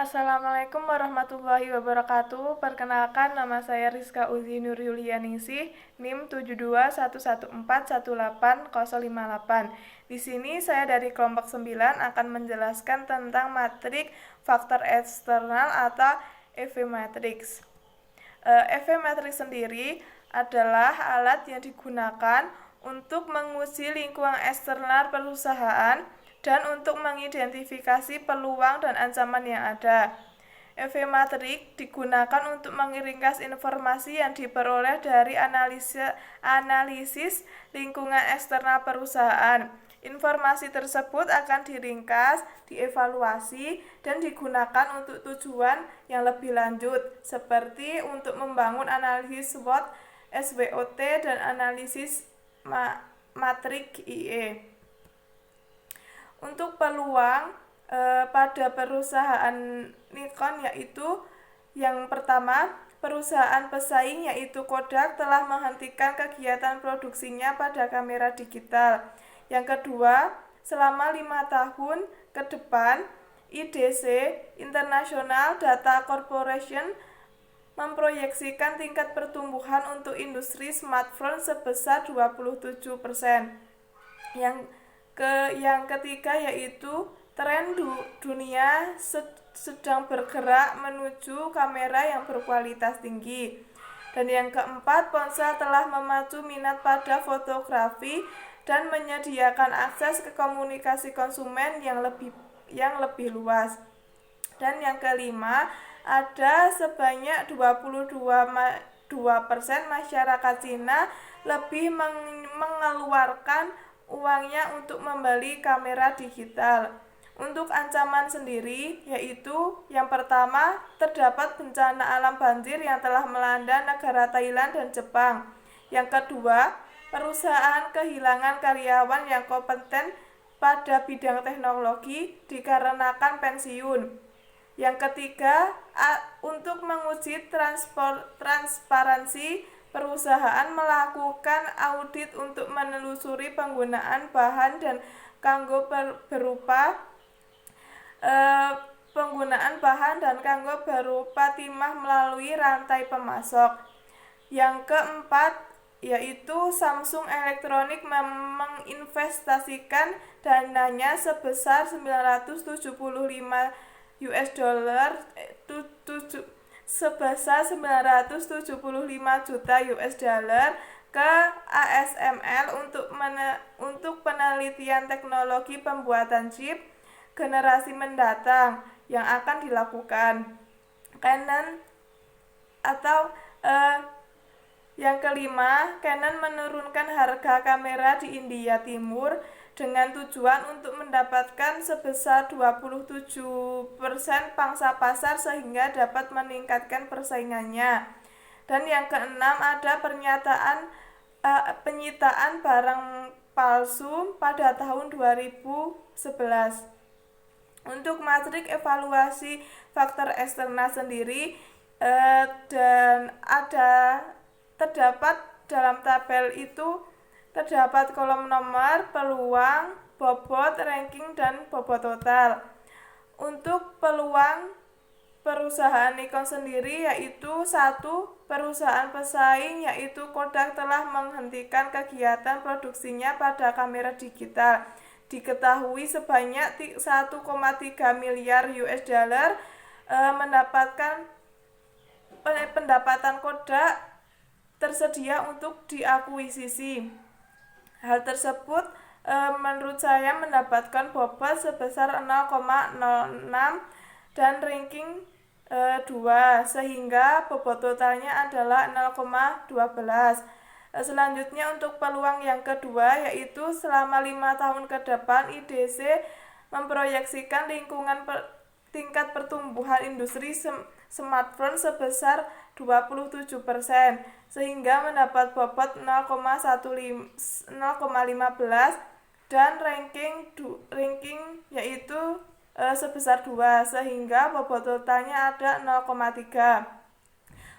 Assalamualaikum warahmatullahi wabarakatuh. Perkenalkan, nama saya Rizka Uzi Nur Yulianingsih, NIM 72141818058. Di sini saya dari kelompok 9 akan menjelaskan tentang matrik faktor eksternal atau EV matrix. EV matrix sendiri adalah alat yang digunakan untuk menguji lingkungan eksternal perusahaan dan untuk mengidentifikasi peluang dan ancaman yang ada. EV matrix digunakan untuk mengiringkas informasi yang diperoleh dari analisis lingkungan eksternal perusahaan. Informasi tersebut akan diringkas, dievaluasi, dan digunakan untuk tujuan yang lebih lanjut, seperti untuk membangun analisis SWOT, SWOT, dan analisis matrik IE. Untuk peluang pada perusahaan Nikon yaitu yang pertama, perusahaan pesaing yaitu Kodak telah menghentikan kegiatan produksinya pada kamera digital. Yang kedua, selama 5 tahun ke depan, IDC International Data Corporation memproyeksikan tingkat pertumbuhan untuk industri smartphone sebesar 27%. Yang ketiga yaitu tren dunia sedang bergerak menuju kamera yang berkualitas tinggi. Dan yang keempat, ponsel telah memacu minat pada fotografi dan menyediakan akses ke komunikasi konsumen yang lebih luas. Dan yang kelima, ada sebanyak 22% masyarakat Cina lebih mengeluarkan uangnya untuk membeli kamera digital. Untuk ancaman sendiri yaitu yang pertama, terdapat bencana alam banjir yang telah melanda negara Thailand dan Jepang. Yang kedua, perusahaan kehilangan karyawan yang kompeten pada bidang teknologi dikarenakan pensiun. Yang ketiga, untuk menguji transparansi, perusahaan melakukan audit untuk menelusuri penggunaan bahan dan kanggo berupa timah melalui rantai pemasok. Yang keempat yaitu Samsung Electronics menginvestasikan dananya sebesar 975 juta US dollar ke ASML untuk penelitian teknologi pembuatan chip generasi mendatang yang akan dilakukan. Yang kelima, Canon menurunkan harga kamera di India Timur dengan tujuan untuk mendapatkan sebesar 27% pangsa pasar sehingga dapat meningkatkan persaingannya. Dan yang keenam, ada penyitaan barang palsu pada tahun 2011. Untuk matrik evaluasi faktor eksternal sendiri dan terdapat dalam tabel itu terdapat kolom nomor, peluang, bobot, ranking, dan bobot total. Untuk peluang perusahaan Nikon sendiri yaitu 1. Perusahaan pesaing yaitu Kodak telah menghentikan kegiatan produksinya pada kamera digital. Diketahui sebanyak 1,3 miliar US dollar pendapatan Kodak tersedia untuk diakuisisi. Hal tersebut menurut saya mendapatkan bobot sebesar 0,06 dan ranking 2 sehingga bobot totalnya adalah 0,12. Selanjutnya untuk peluang yang kedua yaitu selama 5 tahun ke depan IDC memproyeksikan tingkat pertumbuhan industri smartphone sebesar 27% sehingga mendapat bobot 0,15 dan ranking yaitu sebesar 2 sehingga bobot totalnya ada 0,3.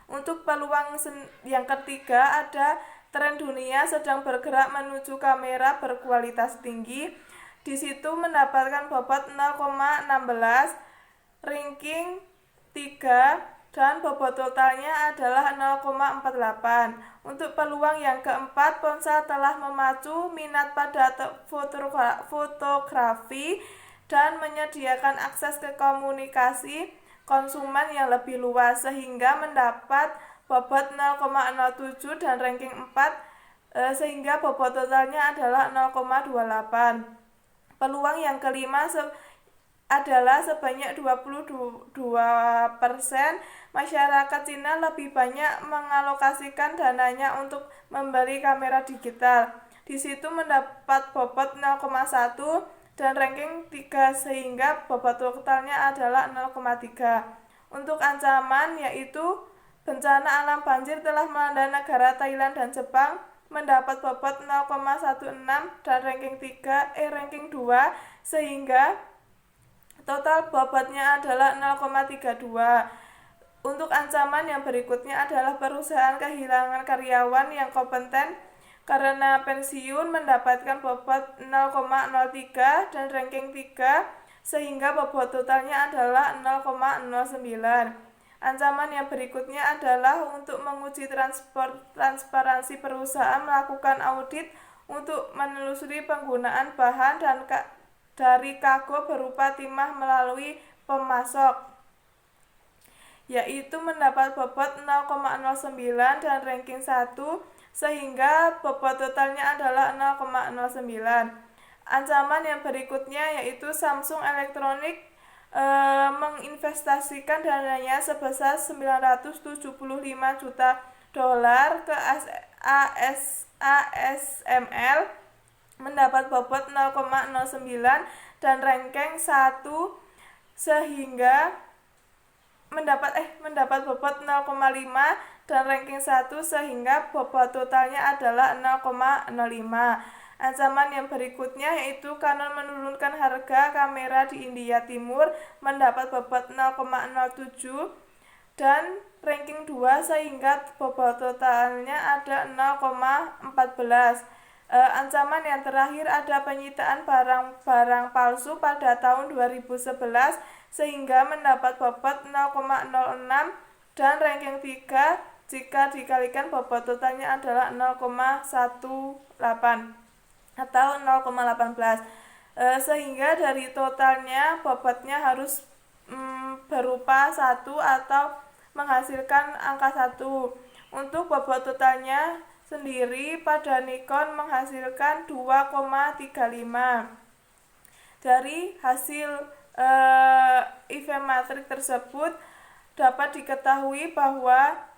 Untuk peluang yang ketiga, ada tren dunia sedang bergerak menuju kamera berkualitas tinggi. Di situ mendapatkan bobot 0,16 ranking 3 dan bobot totalnya adalah 0,48. Untuk peluang yang keempat, ponsel telah memacu minat pada fotografi dan menyediakan akses ke komunikasi konsumen yang lebih luas sehingga mendapat bobot 0,07 dan ranking 4 sehingga bobot totalnya adalah 0,28. Peluang yang kelima adalah sebanyak 22% masyarakat Cina lebih banyak mengalokasikan dananya untuk membeli kamera digital. Di situ mendapat bobot 0,1 dan ranking 3 sehingga bobot totalnya adalah 0,3. Untuk ancaman yaitu bencana alam banjir telah melanda negara Thailand dan Jepang mendapat bobot 0,16 dan ranking 2 sehingga total bobotnya adalah 0,32. Untuk ancaman yang berikutnya adalah perusahaan kehilangan karyawan yang kompeten karena pensiun mendapatkan bobot 0,03 dan ranking 3 sehingga bobot totalnya adalah 0,09. Ancaman yang berikutnya adalah untuk menguji transparansi perusahaan melakukan audit untuk menelusuri penggunaan bahan dan dari kargo berupa timah melalui pemasok, yaitu mendapat bobot 0,09 dan ranking 1 sehingga bobot totalnya adalah 0,09. Ancaman yang berikutnya yaitu Samsung Electronics menginvestasikan dananya sebesar 975 juta dolar ke ASML mendapat bobot 0,09 dan ranking 1 sehingga mendapat bobot 0,5 dan ranking 1 sehingga bobot totalnya adalah 0,05. Ancaman yang berikutnya yaitu Canon menurunkan harga kamera di India Timur mendapat bobot 0,07 dan ranking 2 sehingga bobot totalnya ada 0,14. Ancaman yang terakhir ada penyitaan barang-barang palsu pada tahun 2011 sehingga mendapat bobot 0,06 dan ranking 3 jika dikalikan bobot totalnya adalah 0,18 atau 0,18. Sehingga dari totalnya bobotnya harus berupa 1 atau menghasilkan angka 1. Untuk bobot totalnya sendiri pada Nikon menghasilkan 2,35. Dari hasil EV Matrix tersebut dapat diketahui bahwa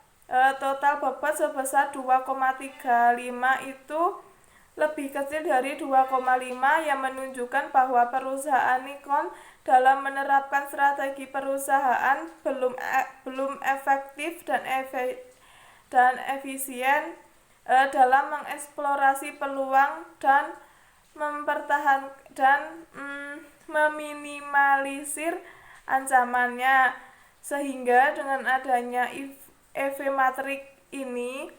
total bobot sebesar 2,35 itu lebih kecil dari 2,5 yang menunjukkan bahwa perusahaan Nikon dalam menerapkan strategi perusahaan belum efektif dan efisien dalam mengeksplorasi peluang dan meminimalisir ancamannya, sehingga dengan adanya EV Matrix ini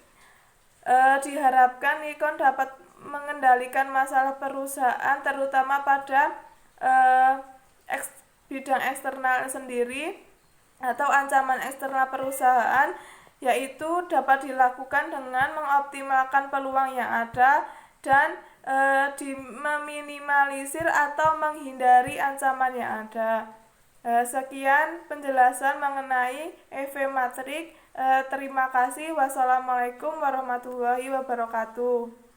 diharapkan Nikon dapat mengendalikan masalah perusahaan terutama pada bidang eksternal sendiri atau ancaman eksternal perusahaan, yaitu dapat dilakukan dengan mengoptimalkan peluang yang ada dan meminimalisir atau menghindari ancaman yang ada. Sekian penjelasan mengenai EV Matrix. Terima kasih. Wassalamualaikum warahmatullahi wabarakatuh.